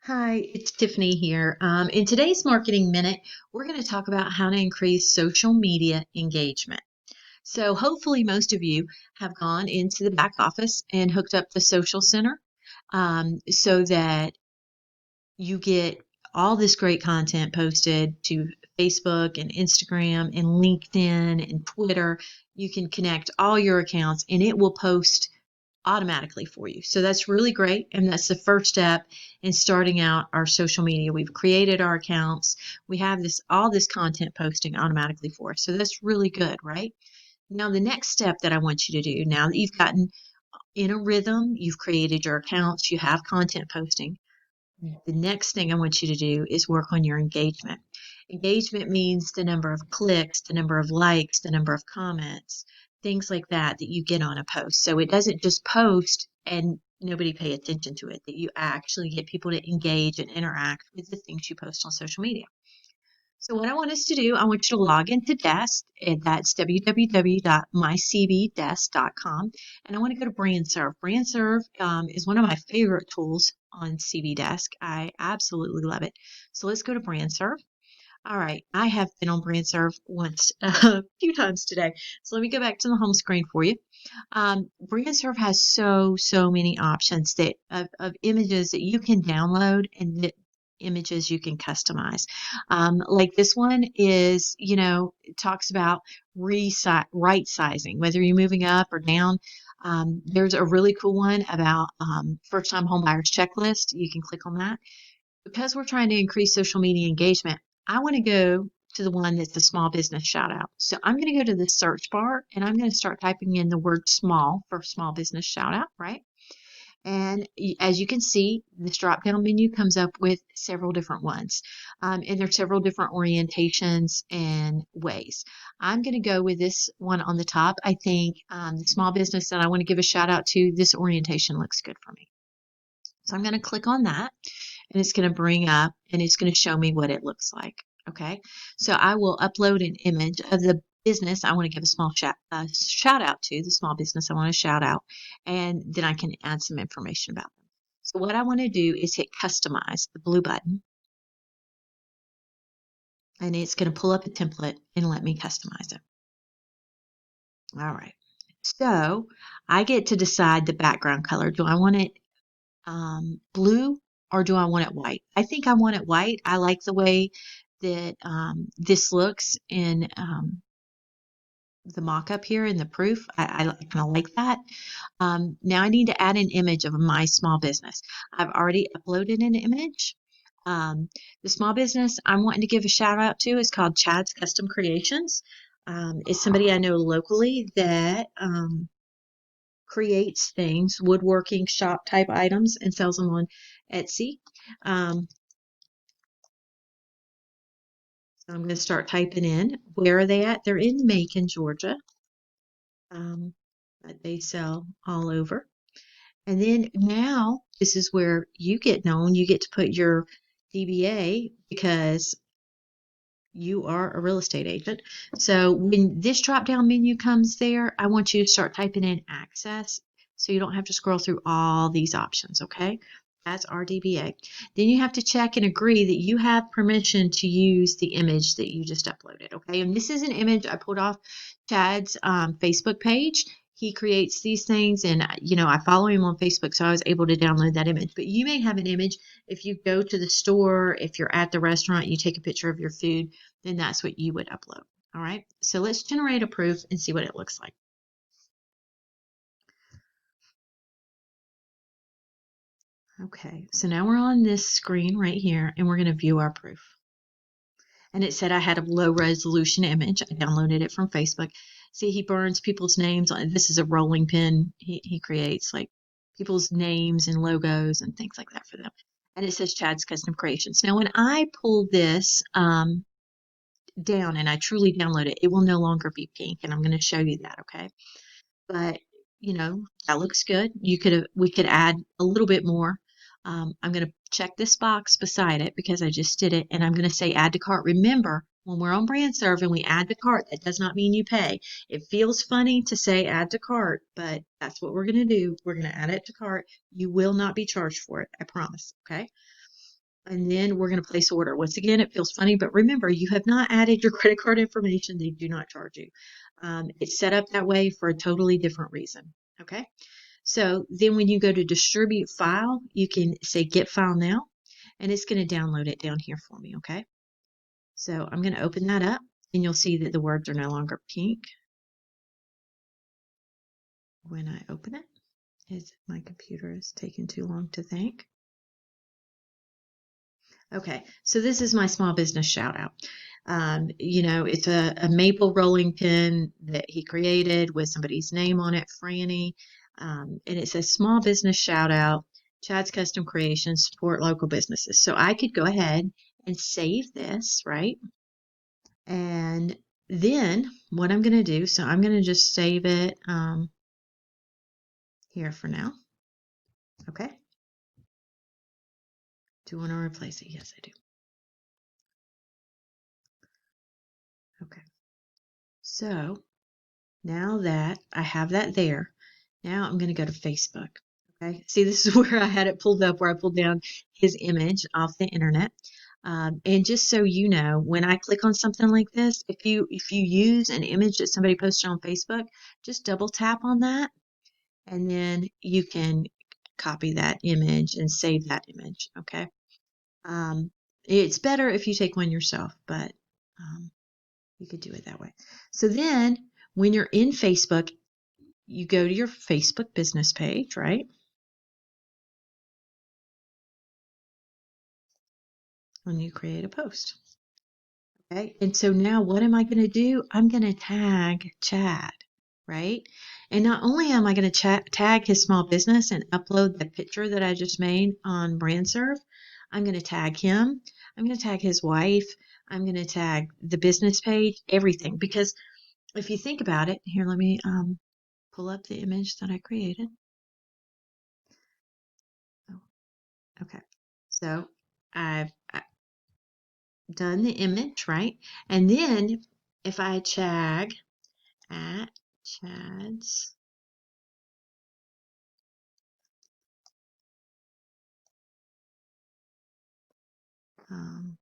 Hi, it's Tiffany here. In today's Marketing Minute, we're going to talk about how to increase social media engagement. So, hopefully, most of you have gone into the back office and hooked up the social center so that you get all this great content posted to Facebook and Instagram and LinkedIn and Twitter. You can connect all your accounts and it will post automatically for you. So that's really great. And that's the first step in starting out our social media. We've created our accounts. We have all this content posting automatically for us. So that's really good, right? Now, the next step that I want you to do, now that you've gotten in a rhythm, you've created your accounts, you have content posting, the next thing I want you to do is work on your engagement. Engagement means the number of clicks, the number of likes, the number of comments, things like that you get on a post. So it doesn't just post and nobody pay attention to it, that you actually get people to engage and interact with the things you post on social media. So what I want us to do, I want you to log into Desk, and that's www.mycbdesk.com, and I want to go to BrandServe. BrandServe is one of my favorite tools on CB Desk. I absolutely love it. So let's go to BrandServe. All right, I have been on BrandServe once, a few times today. So let me go back to the home screen for you. BrandServe has so many options of images that you can download and images you can customize. Like this one is, it talks about right sizing, whether you're moving up or down. There's a really cool one about first time home buyers checklist. You can click on that. Because we're trying to increase social media engagement, I want to go to the one that's the small business shout out. So I'm going to go to the search bar and I'm going to start typing in the word small for small business shout out, right? And as you can see, this drop down menu comes up with several different ones. And there's several different orientations and ways. I'm going to go with this one on the top. I think the small business that I want to give a shout out to, this orientation looks good for me. So I'm going to click on that and it's going to bring up and it's going to show me what it looks like. Okay, so I will upload an image of the business I want to give a small shout out to, the small business I want to shout out, and then I can add some information about them. So what I want to do is hit customize, the blue button, and it's going to pull up a template and let me customize it. All right, so I get to decide the background color. Do I want it blue or do I want it white? I think I want it white. I like the way that this looks in the mock-up here in the proof. I kind of like that. Now I need to add an image of my small business. I've already uploaded an image. The small business I'm wanting to give a shout out to is called Chad's Custom Creations. It's somebody I know locally that creates things, woodworking shop type items, and sells them on Etsy. So I'm going to start typing in where are they at. They're in Macon, Georgia. But they sell all over. And then now this is where you get known. You get to put your DBA because you are a real estate agent. So when this drop down menu comes there, I want you to start typing in access so you don't have to scroll through all these options, okay? That's our DBA. Then you have to check and agree that you have permission to use the image that you just uploaded, okay? And this is an image I pulled off Chad's Facebook page. He creates these things and I follow him on Facebook, so I was able to download that image. But you may have an image if you go to the store, if you're at the restaurant, you take a picture of your food, then that's what you would upload. All right, so let's generate a proof and see what it looks like. Okay, so now we're on this screen right here and we're going to view our proof. And it said I had a low resolution image. I downloaded it from Facebook. See, he burns people's names on this is a rolling pin. He creates like people's names and logos and things like that for them. And it says Chad's Custom Creations. Now, when I pull this down and I truly download it, it will no longer be pink. And I'm going to show you that, okay? But that looks good. We could add a little bit more. I'm going to check this box beside it because I just did it, and I'm going to say add to cart. Remember, when we're on BrandServe and we add to cart, that does not mean you pay. It feels funny to say add to cart, but that's what we're going to do. We're going to add it to cart. You will not be charged for it, I promise, okay? And then we're going to place order. Once again, it feels funny, but remember, you have not added your credit card information. They do not charge you. It's set up that way for a totally different reason. Okay. So then when you go to distribute file, you can say get file now, and it's going to download it down here for me. Okay. So I'm going to open that up, and you'll see that the words are no longer pink when I open it. My computer is taking too long to think. Okay, so this is my small business shout out. It's a maple rolling pin that he created with somebody's name on it, Franny. And it says small business shout out, Chad's Custom Creations, support local businesses. So I could go ahead and save this, right? And then what I'm going to do, so I'm going to just save it here for now. Okay. Do you want to replace it? Yes, I do. Okay. So now that I have that there, now I'm going to go to Facebook. Okay. See, this is where I had it pulled up, where I pulled down his image off the internet. And just so you know, when I click on something like this, if you use an image that somebody posted on Facebook, just double tap on that, and then you can copy that image and save that image. Okay. It's better if you take one yourself, but you could do it that way. So then when you're in Facebook, you go to your Facebook business page, right? And you create a post. Okay. And so now what am I going to do? I'm going to tag Chad, right? And not only am I going to tag his small business and upload the picture that I just made on BrandServe, I'm going to tag him. I'm going to tag his wife. I'm going to tag the business page, everything. Because if you think about it, here, let me pull up the image that I created. Oh, okay. So I've done the image, right? And then if I tag at Chad's um,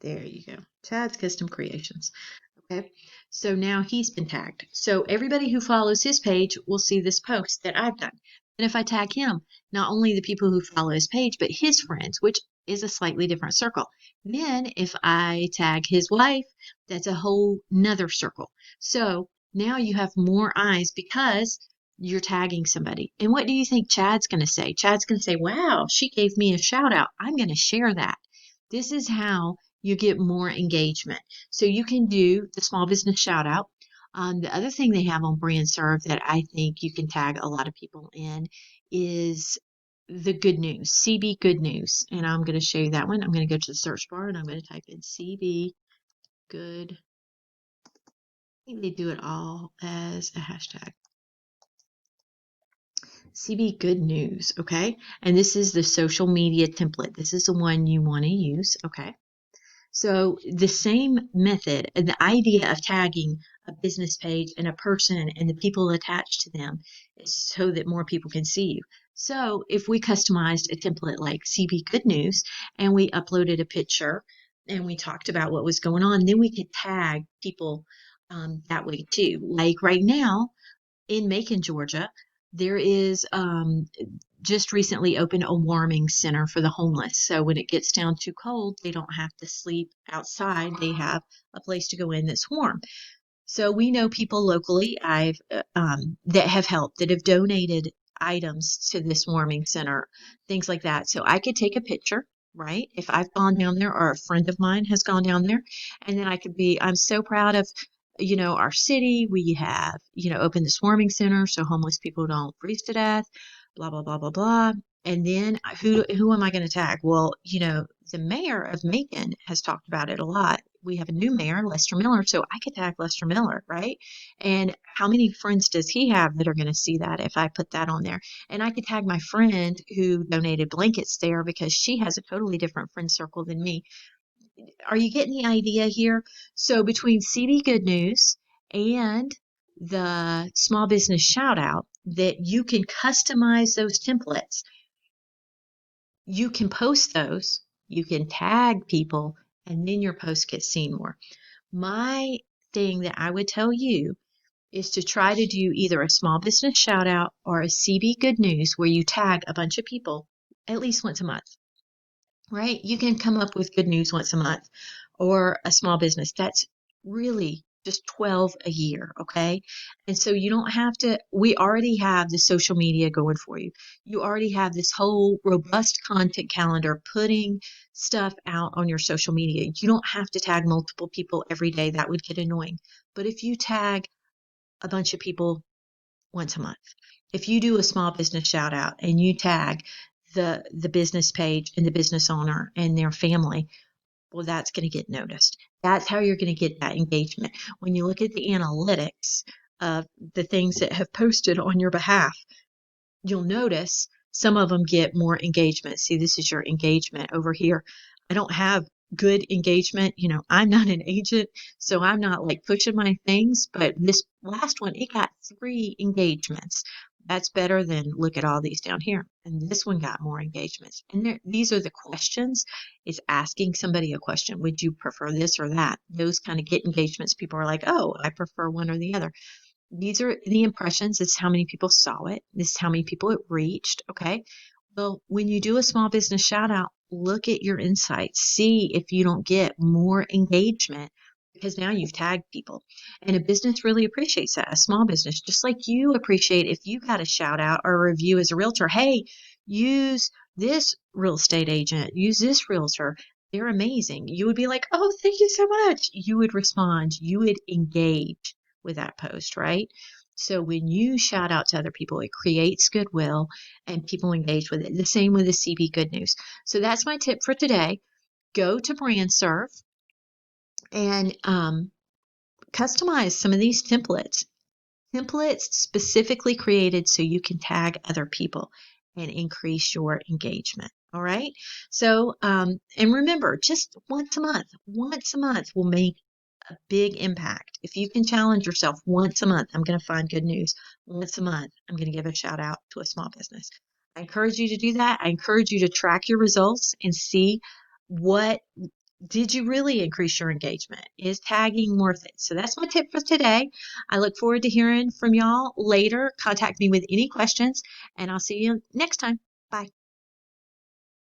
there you go, Chad's Custom Creations. Okay, so now he's been tagged. So everybody who follows his page will see this post that I've done. And if I tag him, not only the people who follow his page, but his friends, which is a slightly different circle. Then if I tag his wife, that's a whole nother circle. So now you have more eyes because you're tagging somebody. And what do you think Chad's going to say? Chad's going to say, wow, she gave me a shout out. I'm going to share that. This is how you get more engagement. So you can do the small business shout out. The other thing they have on BrandServe that I think you can tag a lot of people in is the good news, CB good news. And I'm going to show you that one. I'm going to go to the search bar and I'm going to type in CB good. I think they do it all as a hashtag. CB good news. Okay. And this is the social media template. This is the one you want to use. Okay. So the same method, the idea of tagging a business page and a person and the people attached to them is so that more people can see you. So if we customized a template like CB Good News and we uploaded a picture and we talked about what was going on, then we could tag people that way too. Like right now in Macon, Georgia, there is just recently opened a warming center for the homeless. So when it gets down too cold, they don't have to sleep outside. They have a place to go in that's warm. So we know people locally that have helped, that have donated items to this warming center, things like that. So I could take a picture, right? If I've gone down there or a friend of mine has gone down there, and then I'm so proud of, our city. We have, opened this warming center so homeless people don't freeze to death, blah, blah, blah, blah, blah. And then who am I going to tag? Well, the mayor of Macon has talked about it a lot. We have a new mayor, Lester Miller, so I could tag Lester Miller, right? And how many friends does he have that are going to see that if I put that on there? And I could tag my friend who donated blankets there because she has a totally different friend circle than me. Are you getting the idea here? So between CB Good News and the small business shout out, that you can customize those templates. You can post those, you can tag people, and then your post gets seen more. My thing that I would tell you is to try to do either a small business shout out or a CB Good News where you tag a bunch of people at least once a month, right? You can come up with good news once a month or a small business. That's really just 12 a year, okay? And so you don't have to, we already have the social media going for you. You already have this whole robust content calendar putting stuff out on your social media. You don't have to tag multiple people every day. That would get annoying. But if you tag a bunch of people once a month. If you do a small business shout out and you tag the business page and the business owner and their family, well, that's going to get noticed. That's how you're going to get that engagement. When you look at the analytics of the things that have posted on your behalf, you'll notice some of them get more engagement. See, this is your engagement over here. I don't have good engagement. You know, I'm not an agent, so I'm not like pushing my things, but this last one, it got 3 engagements. That's better than look at all these down here. And this one got more engagements. And these are the questions. It's asking somebody a question. Would you prefer this or that? Those kind of get engagements. People are like, oh, I prefer one or the other. These are the impressions. This is how many people saw it. This is how many people it reached. Okay. Well, when you do a small business shout out, look at your insights. See if you don't get more engagement because now you've tagged people. And a business really appreciates that. A small business, just like you appreciate if you got a shout out or a review as a realtor. Hey, use this real estate agent, use this realtor. They're amazing. You would be like, oh, thank you so much. You would respond, you would engage with that post, right? So when you shout out to other people, it creates goodwill and people engage with it. The same with the CB Good News. So that's my tip for today. Go to BrandServe and customize some of these templates. Templates specifically created so you can tag other people and increase your engagement. All right. So, and remember, just once a month will make a big impact. If you can challenge yourself once a month, I'm going to find good news. Once a month, I'm going to give a shout out to a small business. I encourage you to do that. I encourage you to track your results and see what did you really increase your engagement? Is tagging worth it? So that's my tip for today. I look forward to hearing from y'all later. Contact me with any questions, and I'll see you next time. Bye.